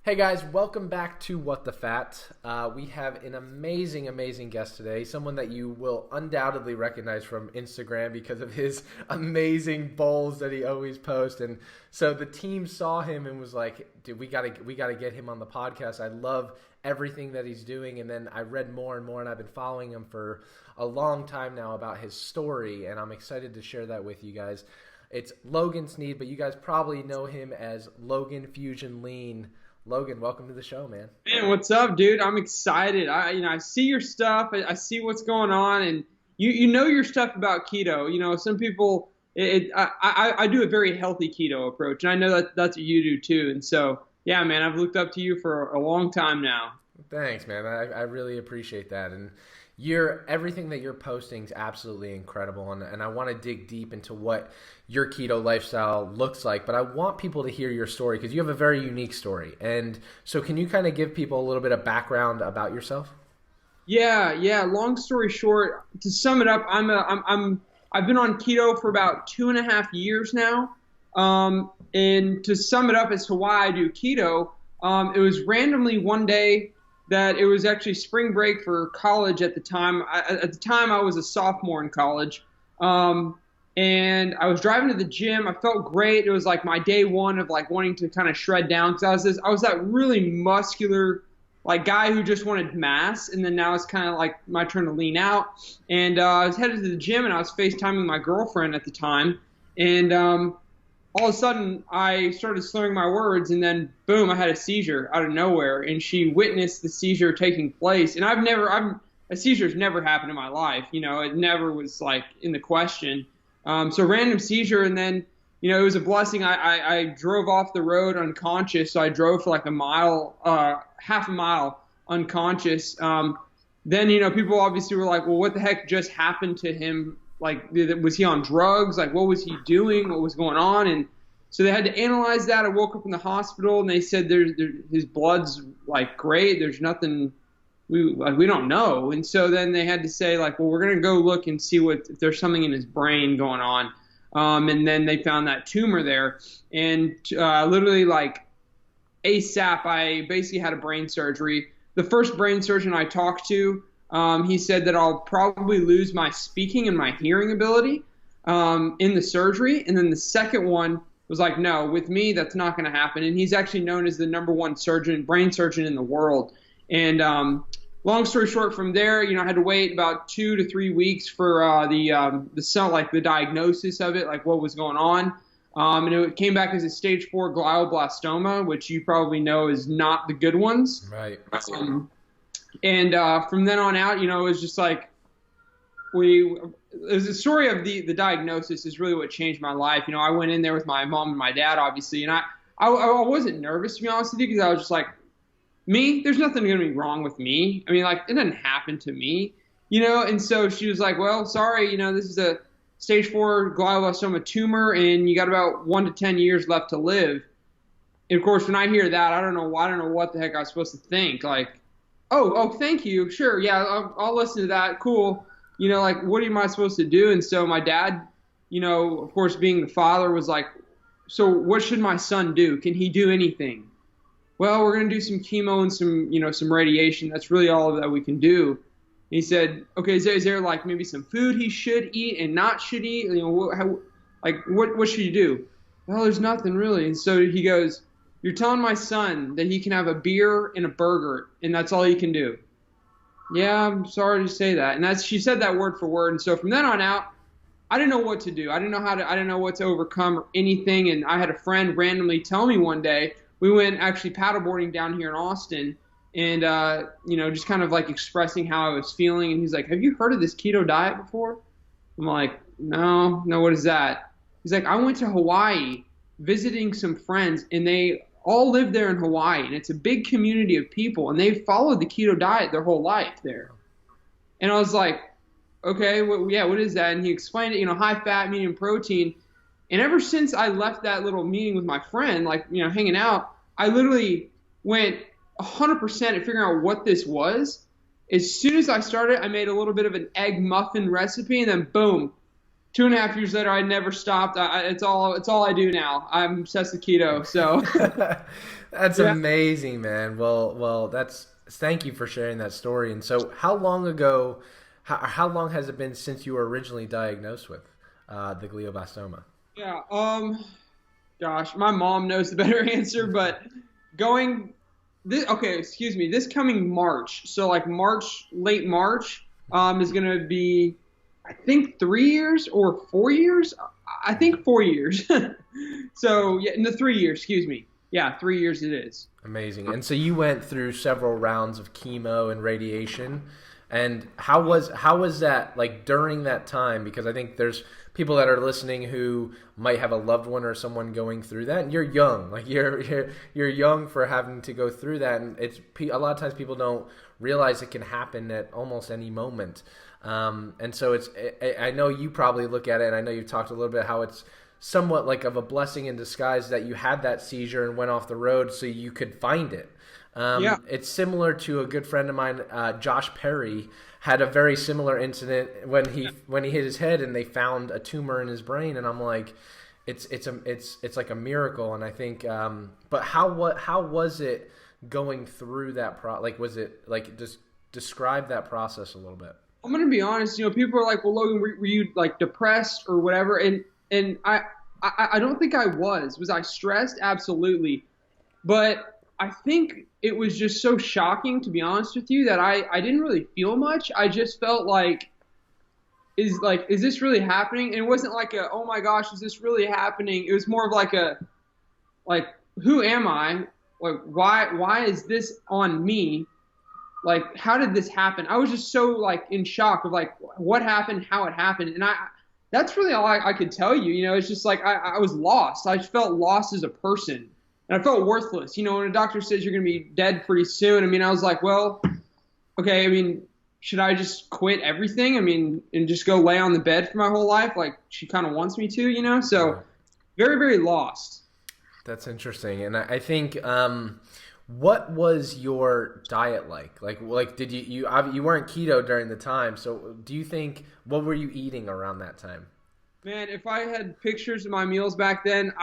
Hey guys, welcome back to What the Fat. We have an amazing guest today, someone that you will undoubtedly recognize from Instagram because of his amazing bowls that he always posts. And so the team saw him and was like, dude, we gotta get him on the podcast. I love everything that he's doing. And then I read more and more, and I've been following him for a long time now about his story, and I'm excited to share that with you guys. It's Logan Sneed, but you guys probably know him as Logan Fusion Lean. Logan, welcome to the show, man. Man, what's up, dude? I'm excited. I see your stuff. I see what's going on, and you know your stuff about keto. You know, some people, I do a very healthy keto approach, and I know that's what you do too. And so, yeah, man, I've looked up to you for a long time now. Thanks, man. I really appreciate that. And everything that you're posting is absolutely incredible, and I want to dig deep into what your keto lifestyle looks like, but I want people to hear your story because you have a very unique story. And so can you kind of give people a little bit of background about yourself? Yeah. Long story short, to sum it up, I've been on keto for about 2.5 years now. And to sum it up as to why I do keto, it was randomly one day that it was actually spring break for college at the time. At the time, I was a sophomore in college. And I was driving to the gym. I felt great. It was like my day one of like wanting to kind of shred down, because I was that really muscular like guy who just wanted mass. And then now it's kind of like my turn to lean out. And I was headed to the gym, and I was FaceTiming my girlfriend at the time. And all of a sudden, I started slurring my words, and then boom, I had a seizure out of nowhere. And she witnessed the seizure taking place. And a seizure's never happened in my life. You know, it never was like in the question. So random seizure, and then, you know, it was a blessing. I drove off the road unconscious. So I drove for like half a mile unconscious. Then, you know, people obviously were like, well, what the heck just happened to him? Like, was he on drugs? Like, what was he doing? What was going on? And so they had to analyze that. I woke up in the hospital, and they said his blood's like great. There's nothing. We don't know. And so then they had to say, like, well, we're going to go look and see if there's something in his brain going on. And then they found that tumor there. And literally, like, ASAP, I basically had a brain surgery. The first brain surgeon I talked to, he said that I'll probably lose my speaking and my hearing ability in the surgery. And then the second one was like, no, with me, that's not going to happen. And he's actually known as the #1 brain surgeon in the world. And long story short, from there, you know, I had to wait about 2 to 3 weeks for the diagnosis of it, like what was going on. And it came back as a stage 4 glioblastoma, which you probably know is not the good ones. Right. And from then on out, you know, it was just like the story of the diagnosis is really what changed my life. You know, I went in there with my mom and my dad, obviously, and I wasn't nervous, to be honest with you, because I was just like, there's nothing going to be wrong with me. I mean, like, it didn't happen to me, you know? And so she was like, well, sorry, you know, this is a stage 4 glioblastoma tumor, and you got about 1 to 10 years left to live. And of course, when I hear that, I don't know what the heck I was supposed to think. Like, oh, thank you. Sure. Yeah. I'll listen to that. Cool. You know, like, what am I supposed to do? And so my dad, you know, of course, being the father, was like, so what should my son do? Can he do anything? Well, we're going to do some chemo and some radiation. That's really all that we can do. And he said, okay, is there like maybe some food he should eat and not should eat? You know, what should you do? Well, there's nothing really. And so he goes, you're telling my son that he can have a beer and a burger, and that's all he can do. Yeah, I'm sorry to say that. And she said that word for word. And so from then on out, I didn't know what to do. I didn't know what to overcome or anything. And I had a friend randomly tell me one day, we went actually paddleboarding down here in Austin, and you know, just kind of like expressing how I was feeling. And he's like, have you heard of this keto diet before? I'm like, no, what is that? He's like, I went to Hawaii visiting some friends, and they all live there in Hawaii, and it's a big community of people, and they've followed the keto diet their whole life there. And I was like, okay, what is that? And he explained it, you know, high fat, medium protein. And ever since I left that little meeting with my friend, like, you know, hanging out, I literally went 100% at figuring out what this was. As soon as I started, I made a little bit of an egg muffin recipe, and then boom, 2.5 years later, I never stopped. It's all I do now. I'm obsessed with keto. So That's yeah. amazing, man. Well, thank you for sharing that story. And so, how long ago, how long has it been since you were originally diagnosed with the glioblastoma? Yeah. Gosh, my mom knows the better answer, but going this okay, excuse me, this coming March, so like March, late March, is gonna be I think 3 years or 4 years. I think 4 years. So yeah, in the 3 years, excuse me. Yeah, 3 years it is. Amazing. And so you went through several rounds of chemo and radiation. And how was that like during that time? Because I think there's people that are listening who might have a loved one or someone going through that, and you're young, like you're young for having to go through that, and it's a lot of times people don't realize it can happen at almost any moment. And so I know you probably look at it, and I know you've talked a little bit how it's somewhat like of a blessing in disguise that you had that seizure and went off the road so you could find it. Yeah. It's similar to a good friend of mine, Josh Perry, had a very similar incident when he hit his head and they found a tumor in his brain, and I'm like, it's like a miracle. And I think, but how was it going through that like was it like just describe that process a little bit? I'm gonna be honest. People are like, "Well, Logan, were you like depressed or whatever?" And I don't think I was. Was I stressed? Absolutely. But I think it was just so shocking, to be honest with you, that I didn't really feel much. I just felt like, is this really happening? And it wasn't like a, oh my gosh, is this really happening? It was more of like a, like, who am I? Like, why is this on me? Like, how did this happen? I was just so like in shock of like what happened, how it happened. And that's really all I could tell you. It's just like I was lost. I felt lost as a person. And I felt worthless. When a doctor says you're going to be dead pretty soon, I was like, well, okay, should I just quit everything? And just go lay on the bed for my whole life like she kind of wants me to, So very, very lost. That's interesting. And I think what was your diet like? Like did you weren't keto during the time, so do you think, what were you eating around that time? Man, if I had pictures of my meals back then,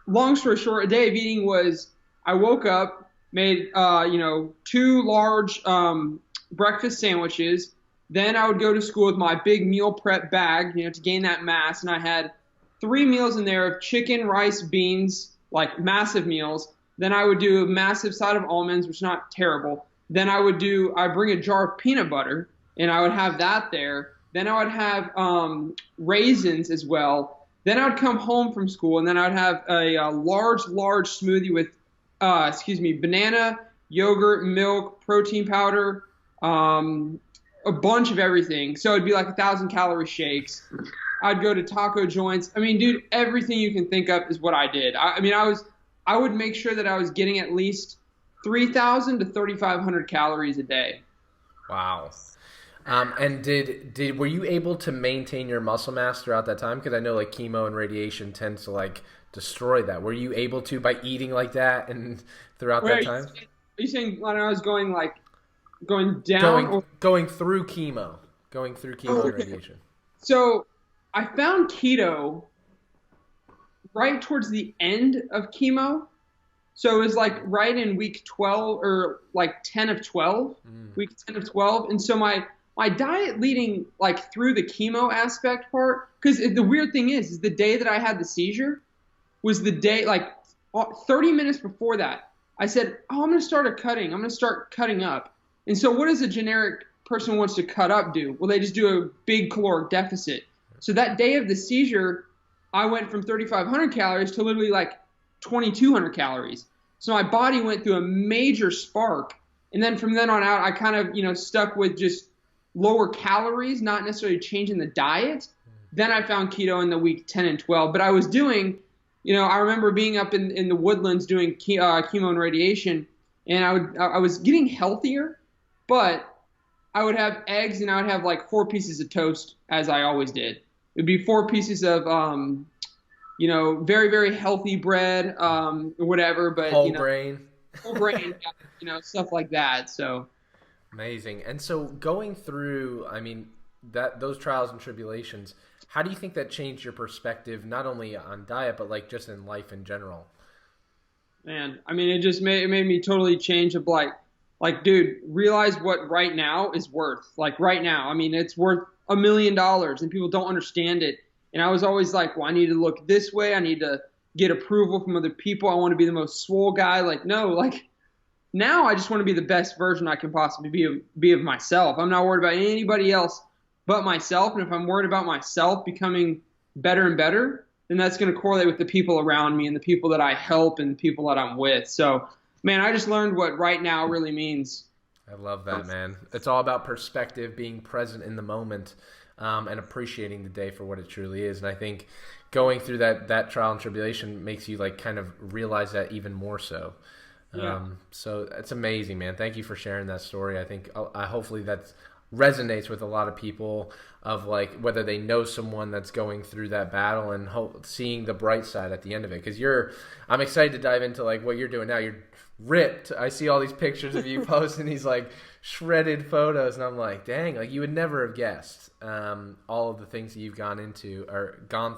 long story short, a day of eating was I woke up, made, 2 large breakfast sandwiches. Then I would go to school with my big meal prep bag, to gain that mass. And I had 3 meals in there of chicken, rice, beans, like massive meals. Then I would do a massive side of almonds, which is not terrible. Then I bring a jar of peanut butter, and I would have that there. Then I would have raisins as well. Then I would come home from school, and then I would have a large smoothie with, banana, yogurt, milk, protein powder, a bunch of everything. So it'd be like 1,000-calorie shakes. I'd go to taco joints. Dude, everything you can think of is what I did. I would make sure that I was getting at least 3,000 to 3,500 calories a day. Wow. And were you able to maintain your muscle mass throughout that time? Because I know like chemo and radiation tends to like destroy that. Were you able to by eating like that and throughout that time? Are you saying when I was going down? Going through chemo. Going through chemo and radiation. So I found keto right towards the end of chemo. So it was like right in week 12 or like 10 of 12, week 10 of 12. And so my diet leading like through the chemo aspect part, because the weird thing is the day that I had the seizure was the day, like 30 minutes before that, I said, oh, I'm going to start cutting up. And so what does a generic person who wants to cut up do? Well, they just do a big caloric deficit. So that day of the seizure, I went from 3,500 calories to literally like 2,200 calories. So my body went through a major spark. And then from then on out, I kind of, stuck with just lower calories, not necessarily changing the diet. Then I found keto in the week 10 and 12. But I was doing, I remember being up in the woodlands doing chemo and radiation, and I was getting healthier, but I would have eggs and I would have like 4 pieces of toast, as I always did. It'd be 4 pieces of, very, very healthy bread, or whatever. But whole grain, stuff like that. So amazing. And so going through, those trials and tribulations, how do you think that changed your perspective, not only on diet, but like just in life in general? Man, I mean, it made me totally change of like, dude, realize what right now is worth. Like right now, I mean, it's worth $1 million and people don't understand it. And I was always like, well, I need to look this way. I need to get approval from other people. I want to be the most swole guy. Like, no, like now I just want to be the best version I can possibly be of myself. I'm not worried about anybody else but myself. And if I'm worried about myself becoming better and better, then that's going to correlate with the people around me and the people that I help and the people that I'm with. So, man, I just learned what right now really means. I love that, man. It's all about perspective, being present in the moment, and appreciating the day for what it truly is. And I think going through that trial and tribulation makes you like kind of realize that even more so. Yeah. So it's amazing, man. Thank you for sharing that story. I think hopefully that resonates with a lot of people, of like whether they know someone that's going through that battle and seeing the bright side at the end of it. Because I'm excited to dive into like what you're doing now. You're ripped. I see all these pictures of you posting these like shredded photos, and I'm like, dang, like you would never have guessed all of the things that you've gone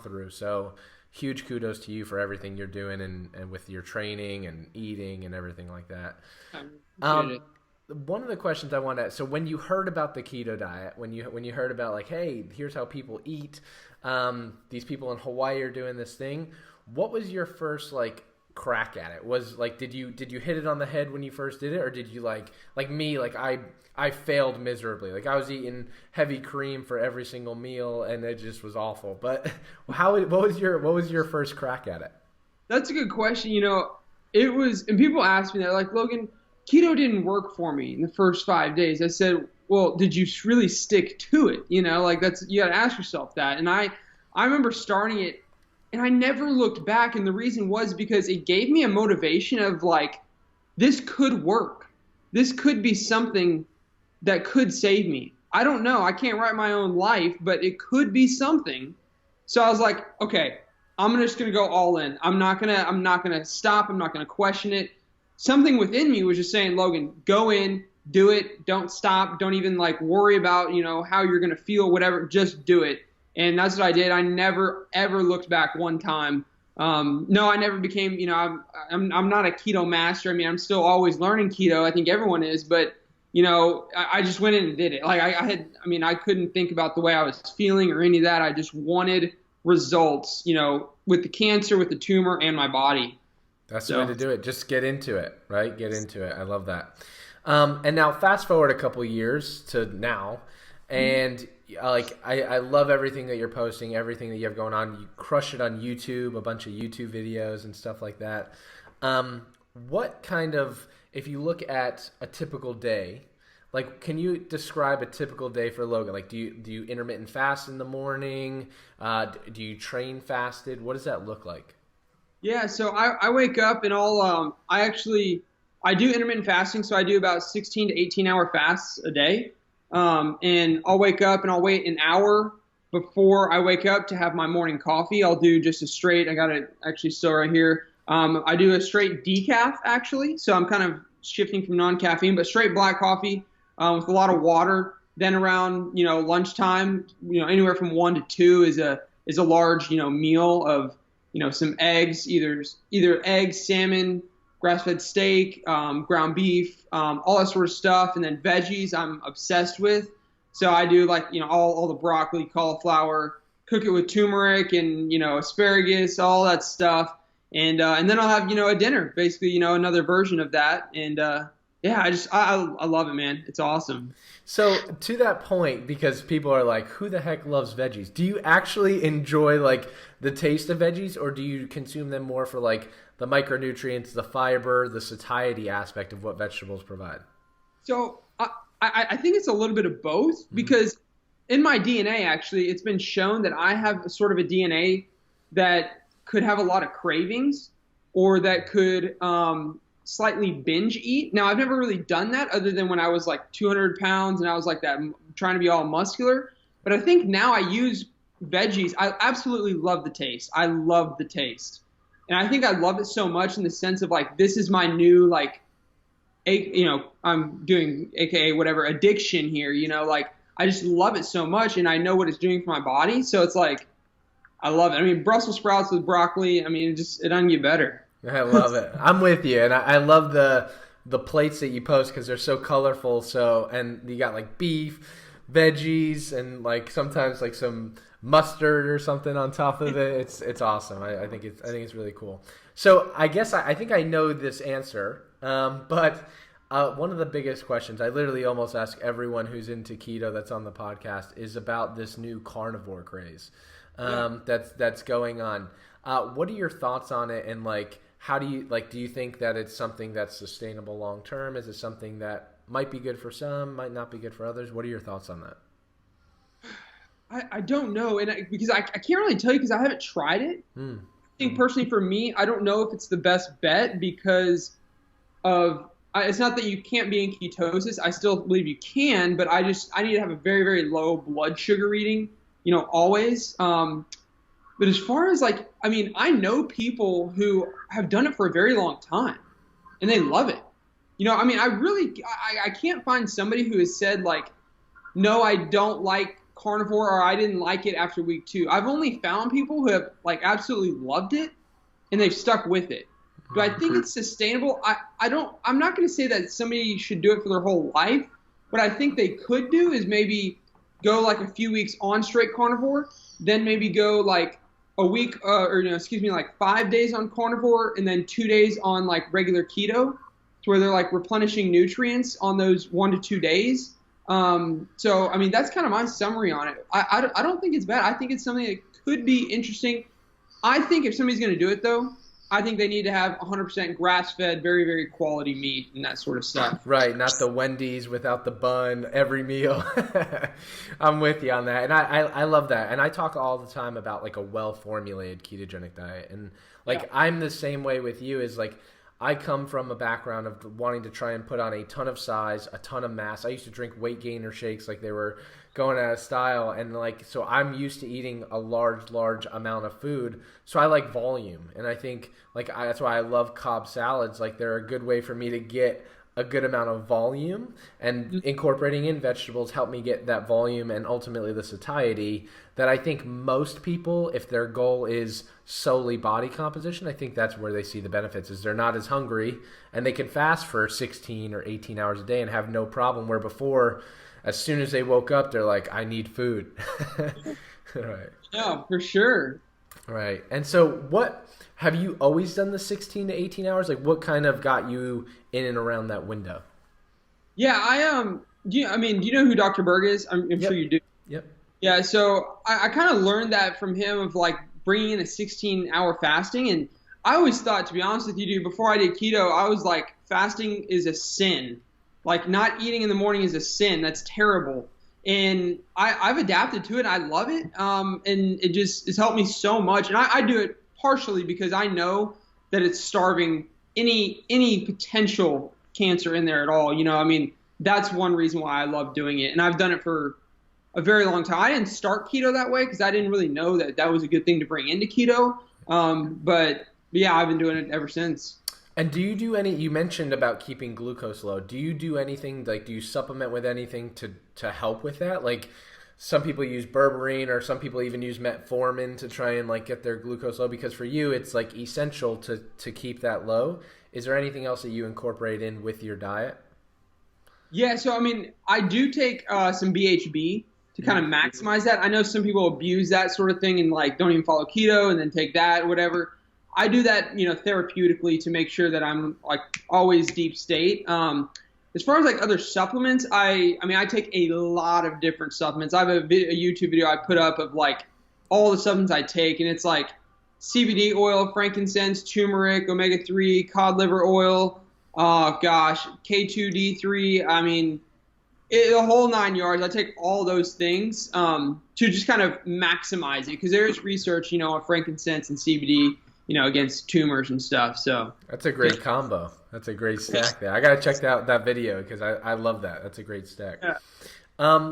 through. So huge kudos to you for everything you're doing and with your training and eating and everything like that. One of the questions I want to, so when you heard about the keto diet, when you heard about like, hey, here's how people eat, these people in Hawaii are doing this thing, what was your first like crack at it? Was like, did you hit it on the head when you first did it, or did you like me, like I failed miserably. Like I was eating heavy cream for every single meal and it just was awful. But what was your first crack at it? That's a good question. You know, it was, and people ask me that, like, Logan, keto didn't work for me in the first 5 days. I said, well, did you really stick to it? You know, like you got to ask yourself that. And I remember starting it and I never looked back. And the reason was because it gave me a motivation of like, this could work. This could be something that could save me. I don't know. I can't write my own life, but it could be something. So I was like, okay, I'm just going to go all in. I'm not going to stop. I'm not going to question it. Something within me was just saying, Logan, go in, do it. Don't stop. Don't even like worry about, you know, how you're going to feel, whatever. Just do it. And that's what I did. I never, ever looked back one time. No, I never became, you know, I'm not a keto master. I mean, I'm still always learning keto. I think everyone is, but you know, I just went in and did it. Like I couldn't think about the way I was feeling or any of that. I just wanted results, you know, with the cancer, with the tumor, and my body. That's the way to do it. Just get into it, right? Get into it. I love that. And now fast forward a couple years to now, and I love everything that you're posting, everything that you have going on. You crush it on YouTube, a bunch of YouTube videos and stuff like that. What kind of, if you look at a typical day, like, can you describe a typical day for Logan? Like, do you intermittent fast in the morning? Do you train fasted? What does that look like? Yeah, so I wake up and I do intermittent fasting, so I do about 16 to 18 hour fasts a day. And I'll wake up and I'll wait an hour before I wake up to have my morning coffee. I'll do just a straight, I got it actually still right here. I do a straight decaf actually, so I'm kind of shifting from non-caffeine, but straight black coffee with a lot of water. Then around, you know, lunchtime, you know, anywhere from 1 to 2 is a large, you know, meal of, you know, some eggs, either eggs, salmon, grass-fed steak, ground beef, all that sort of stuff, and then veggies I'm obsessed with. So I do like, you know, all the broccoli, cauliflower, cook it with turmeric and, you know, asparagus, all that stuff. And then I'll have, you know, a dinner, basically, you know, another version of that. And yeah, I love it, man. It's awesome. So to that point, because people are like, who the heck loves veggies? Do you actually enjoy like the taste of veggies, or do you consume them more for like the micronutrients, the fiber, the satiety aspect of what vegetables provide? So I think it's a little bit of both, because in my DNA, actually, it's been shown that I have a sort of a DNA that could have a lot of cravings, or that could slightly binge eat. Now, I've never really done that other than when I was like 200 pounds and I was like that, trying to be all muscular. But I think now I use veggies. I absolutely love the taste. I love the taste. And I think I love it so much in the sense of like, this is my new, like, you know, I'm doing AKA whatever addiction here, you know, like I just love it so much, and I know what it's doing for my body. So it's like, I love it. I mean, Brussels sprouts with broccoli, I mean, it doesn't get better. I love it. I'm with you, and I love the plates that you post because they're so colorful. So, and you got like beef, veggies, and like sometimes like some mustard or something on top of it. It's awesome. I think it's really cool. So I guess I think I know this answer, but one of the biggest questions I literally almost ask everyone who's into keto that's on the podcast is about this new carnivore craze that's going on. What are your thoughts on it, and like how do you think that it's something that's sustainable long term? Is it something that might be good for some, might not be good for others? What are your thoughts on that? I don't know, and because I can't really tell you because I haven't tried it. I think personally for me, I don't know if it's the best bet because of it's not that you can't be in ketosis. I still believe you can, but I need to have a very, very low blood sugar reading, always. But as far as like, I mean, I know people who have done it for a very long time and they love it. I mean, I can't find somebody who has said like, no, I don't like carnivore or I didn't like it after week 2. I've only found people who have like absolutely loved it and they've stuck with it. Do I think it's sustainable? I'm not going to say that somebody should do it for their whole life. What I think they could do is maybe go like a few weeks on straight carnivore, then maybe go like a week like 5 days on carnivore and then 2 days on like regular keto, to where they're like replenishing nutrients on those 1 to 2 days. So I mean, that's kind of my summary on it. I don't think it's bad. I think it's something that could be interesting. I think if somebody's going to do it though, I think they need to have 100% grass-fed, very, very quality meat and that sort of stuff. Right, not the Wendy's without the bun every meal. I'm with you on that, and I love that. And I talk all the time about like a well-formulated ketogenic diet, and like I'm the same way with you. Is like I come from a background of wanting to try and put on a ton of size, a ton of mass. I used to drink weight gainer shakes like they were going out of style, and like so I'm used to eating a large amount of food, so I like volume, and I think that's why I love Cobb salads. Like they're a good way for me to get a good amount of volume, and incorporating in vegetables help me get that volume and ultimately the satiety that I think most people, if their goal is solely body composition, I think that's where they see the benefits, is they're not as hungry and they can fast for 16 or 18 hours a day and have no problem, where before, as soon as they woke up, they're like, I need food. Right. Yeah, for sure. Right. And so have you always done the 16 to 18 hours? Like what kind of got you in and around that window? Yeah, do you know who Dr. Berg is? I'm sure you do. Yep. Yeah, so I kind of learned that from him of like bringing in a 16-hour fasting. And I always thought, to be honest with you, dude, before I did keto, I was like, fasting is a sin. Like not eating in the morning is a sin. That's terrible. And I've adapted to it. I love it. And it's helped me so much. And I do it partially because I know that it's starving any potential cancer in there at all. I mean, that's one reason why I love doing it. And I've done it for a very long time. I didn't start keto that way because I didn't really know that was a good thing to bring into keto. But yeah, I've been doing it ever since. And do you do you mentioned about keeping glucose low. Do you do anything, like do you supplement with anything to help with that? Like some people use berberine, or some people even use metformin to try and like get their glucose low, because for you it's like essential to keep that low. Is there anything else that you incorporate in with your diet? Yeah, so I mean, I do take some BHB to kind of maximize that. I know some people abuse that sort of thing and like don't even follow keto and then take that, whatever. I do that, therapeutically to make sure that I'm like always deep state. As far as like other supplements, I take a lot of different supplements. I have a YouTube video I put up of like all the supplements I take, and it's like CBD oil, frankincense, turmeric, omega-3, cod liver oil, K2D3. I mean, the whole 9 yards. I take all those things to just kind of maximize it, because there's research, on frankincense and CBD, against tumors and stuff. So that's a great combo. That's a great stack there. I got to check out that video because I love that. That's a great stack. Yeah.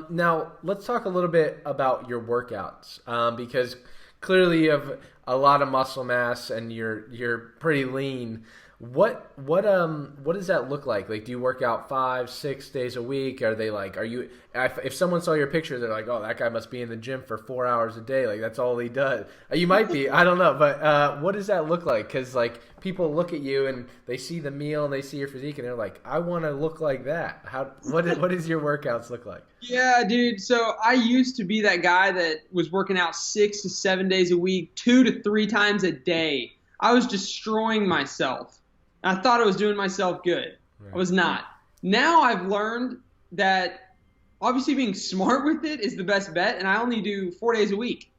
Now let's talk a little bit about your workouts, because clearly you have a lot of muscle mass and you're pretty lean. What does that look like? Like, do you work out 5-6 days a week? Are they like, if someone saw your picture, they're like, oh, that guy must be in the gym for 4 hours a day. Like, that's all he does. You might be, I don't know. But what does that look like? Because like people look at you and they see the meal and they see your physique and they're like, I want to look like that. What does your workouts look like? Yeah, dude. So I used to be that guy that was working out 6 to 7 days a week, 2 to 3 times a day. I was destroying myself. I thought I was doing myself good. Right. I was not. Now I've learned that obviously being smart with it is the best bet, and I only do 4 days a week.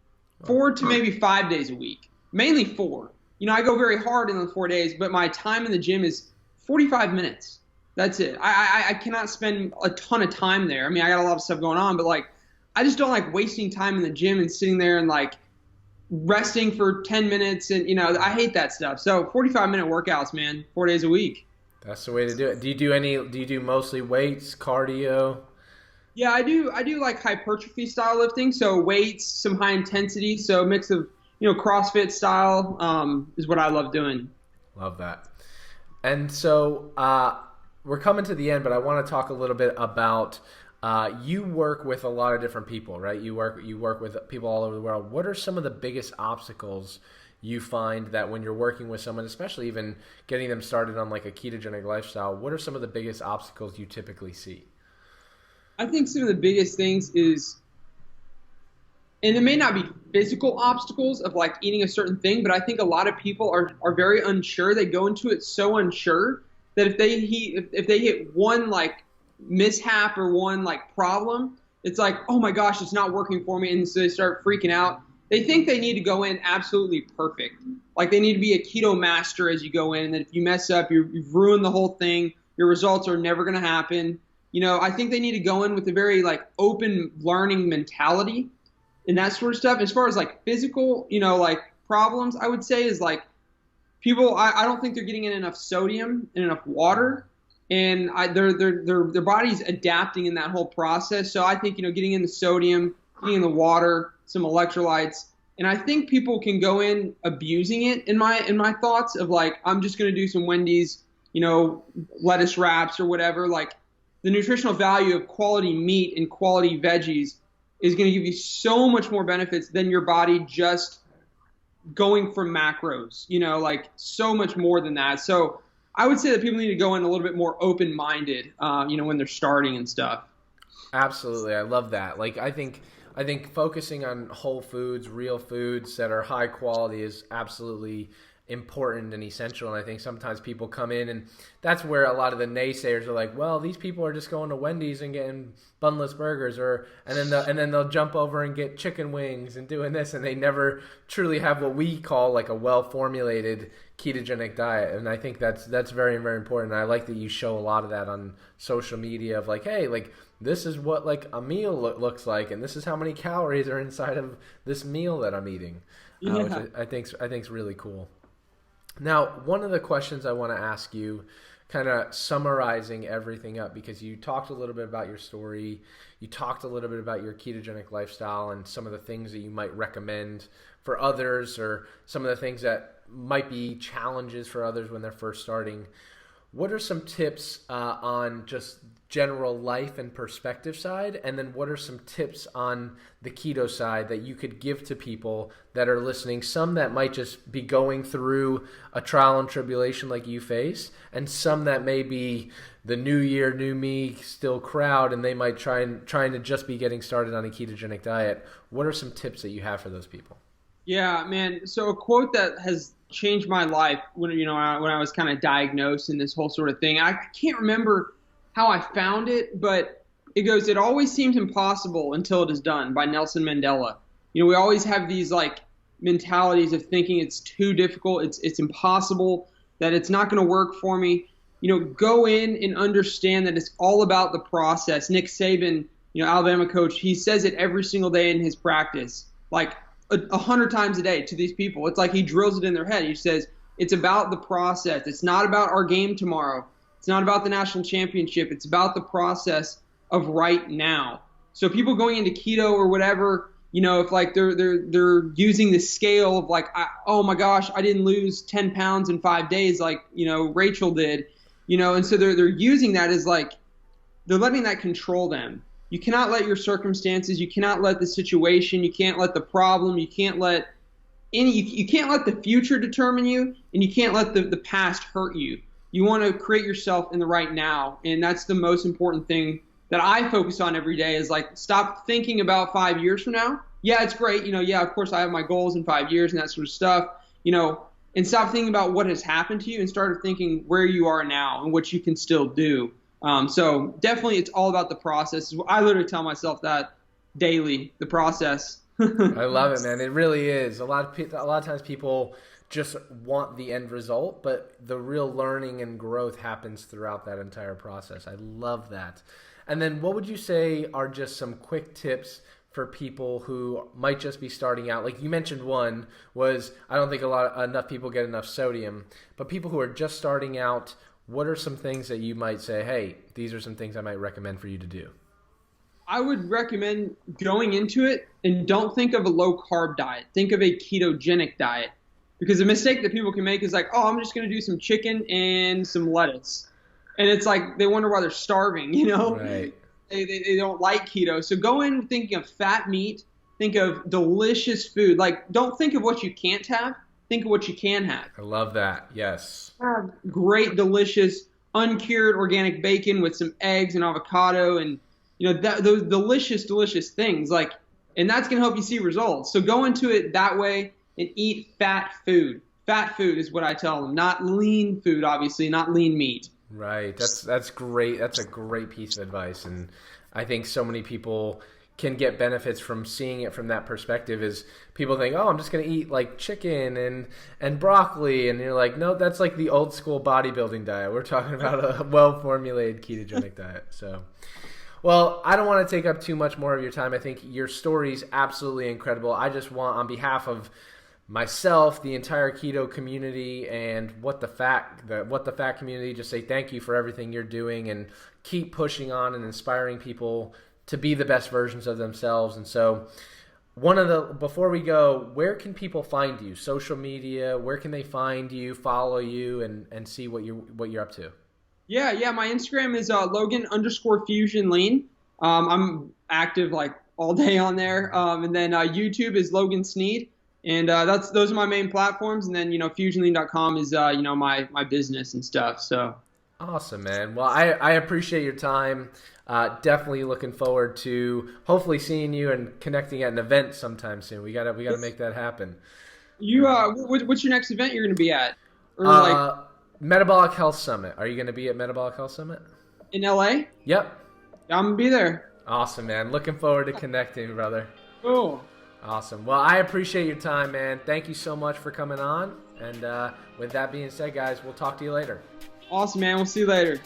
4 to maybe 5 days a week. Mainly 4. I go very hard in the 4 days, but my time in the gym is 45 minutes. That's it. I cannot spend a ton of time there. I mean, I got a lot of stuff going on, but like, I just don't like wasting time in the gym and sitting there and like resting for 10 minutes. And, I hate that stuff. So 45-minute workouts, man, 4 days a week. That's the way to do it. Do you do mostly weights, cardio? Yeah, I do like hypertrophy style lifting. So weights, some high intensity. So a mix of, CrossFit style is what I love doing. Love that. And so we're coming to the end, but I want to talk a little bit about you work with a lot of different people, right? You work with people all over the world. What are some of the biggest obstacles you find that when you're working with someone, especially even getting them started on like a ketogenic lifestyle, what are some of the biggest obstacles you typically see? I think some of the biggest things is, and it may not be physical obstacles of like eating a certain thing, but I think a lot of people are very unsure. They go into it so unsure that if they hit one like mishap or one like problem, it's like, oh my gosh, it's not working for me, and so they start freaking out. They think they need to go in absolutely perfect, like they need to be a keto master as you go in, and that if you mess up, you've ruined the whole thing. Your results are never going to happen. I think they need to go in with a very like open learning mentality and that sort of stuff. As far as like physical, like problems, I would say is like people, I don't think they're getting in enough sodium and enough water. And their body's adapting in that whole process. So I think, getting in the sodium, getting in the water, some electrolytes. And I think people can go in abusing it in my thoughts of like, I'm just going to do some Wendy's, lettuce wraps or whatever. Like the nutritional value of quality meat and quality veggies is going to give you so much more benefits than your body just going for macros, like so much more than that. So I would say that people need to go in a little bit more open-minded, when they're starting and stuff. Absolutely. I love that. Like, I think focusing on whole foods, real foods that are high quality is absolutely important and essential. And I think sometimes people come in, and that's where a lot of the naysayers are like, well, these people are just going to Wendy's and getting bunless burgers, and then they'll jump over and get chicken wings and doing this, and they never truly have what we call like a well-formulated ketogenic diet. And I think that's very, very important. And I like that you show a lot of that on social media of like, hey, like this is what like a meal looks like, and this is how many calories are inside of this meal that I'm eating, which I think's really cool. Now, one of the questions I want to ask you, kind of summarizing everything up, because you talked a little bit about your story, you talked a little bit about your ketogenic lifestyle and some of the things that you might recommend for others, or some of the things that might be challenges for others when they're first starting. What are some tips on just general life and perspective side? And then what are some tips on the keto side that you could give to people that are listening? Some that might just be going through a trial and tribulation like you face, and some that may be the new year, new me still crowd, and they might trying to just be getting started on a ketogenic diet. What are some tips that you have for those people? Yeah, man. So a quote that has changed my life when I was kind of diagnosed in this whole sort of thing. I can't remember how I found it, but it goes, "It always seems impossible until it is done," by Nelson Mandela. We always have these like mentalities of thinking it's too difficult, it's impossible, that it's not going to work for me. Go in and understand that it's all about the process. Nick Saban, Alabama coach, he says it every single day in his practice, like 100 times a day to these people. It's like he drills it in their head. He says, it's about the process. It's not about our game tomorrow. It's not about the national championship. It's about the process of right now. So people going into keto or whatever, if like they're using the scale of like, oh my gosh, I didn't lose 10 pounds in 5 days like, Rachel did, and so they're using that as like, they're letting that control them. You cannot let your circumstances, you cannot let the situation, you can't let the problem, you can't let the future determine you, and you can't let the past hurt you. You want to create yourself in the right now, and that's the most important thing that I focus on every day is like, stop thinking about 5 years from now. Yeah, it's great. Yeah, of course I have my goals in 5 years and that sort of stuff, and stop thinking about what has happened to you and start thinking where you are now and what you can still do. So definitely it's all about the process. I literally tell myself that daily, the process. I love it, man. It really is. A lot of times people just want the end result, but the real learning and growth happens throughout that entire process. I love that. And then what would you say are just some quick tips for people who might just be starting out? Like you mentioned, one was, I don't think enough people get enough sodium, but people who are just starting out, what are some things that you might say, hey, these are some things I might recommend for you to do? I would recommend going into it and don't think of a low carb diet. Think of a ketogenic diet, because the mistake that people can make is like, oh, I'm just going to do some chicken and some lettuce. And it's like, they wonder why they're starving, Right. They don't like keto. So go in thinking of fat meat, think of delicious food. Like, don't think of what you can't have, think of what you can have. I love that. Yes. Have great, delicious, uncured organic bacon with some eggs and avocado and, those delicious, delicious things. Like, and that's going to help you see results. So go into it that way and eat fat food. Fat food is what I tell them, not lean food, obviously, not lean meat. Right. That's great. That's a great piece of advice. And I think so many people can get benefits from seeing it from that perspective. Is people think, oh, I'm just going to eat like chicken and broccoli. And you're like, no, that's like the old school bodybuilding diet. We're talking about a well-formulated ketogenic diet. So, well, I don't want to take up too much more of your time. I think your story is absolutely incredible. I just want, on behalf of myself, the entire keto community, and what the fat community, just say thank you for everything you're doing, and keep pushing on and inspiring people to be the best versions of themselves. And so before we go, where can people find you? Social media, where can they find you, follow you, and see what you're up to? Yeah. My Instagram is Logan_Fusion Lean. I'm active like all day on there. And then YouTube is Logan Sneed. And those are my main platforms. And then, fusionlean.com is, my business and stuff. So awesome, man. Well, I appreciate your time. Definitely looking forward to hopefully seeing you and connecting at an event sometime soon. We gotta make that happen. You what's your next event you're going to be at? Or Metabolic Health Summit. Are you going to be at Metabolic Health Summit? In LA? Yep. I'm going to be there. Awesome, man. Looking forward to connecting, brother. Cool. Awesome. Well, I appreciate your time, man. Thank you so much for coming on. And with that being said, guys, we'll talk to you later. Awesome, man. We'll see you later.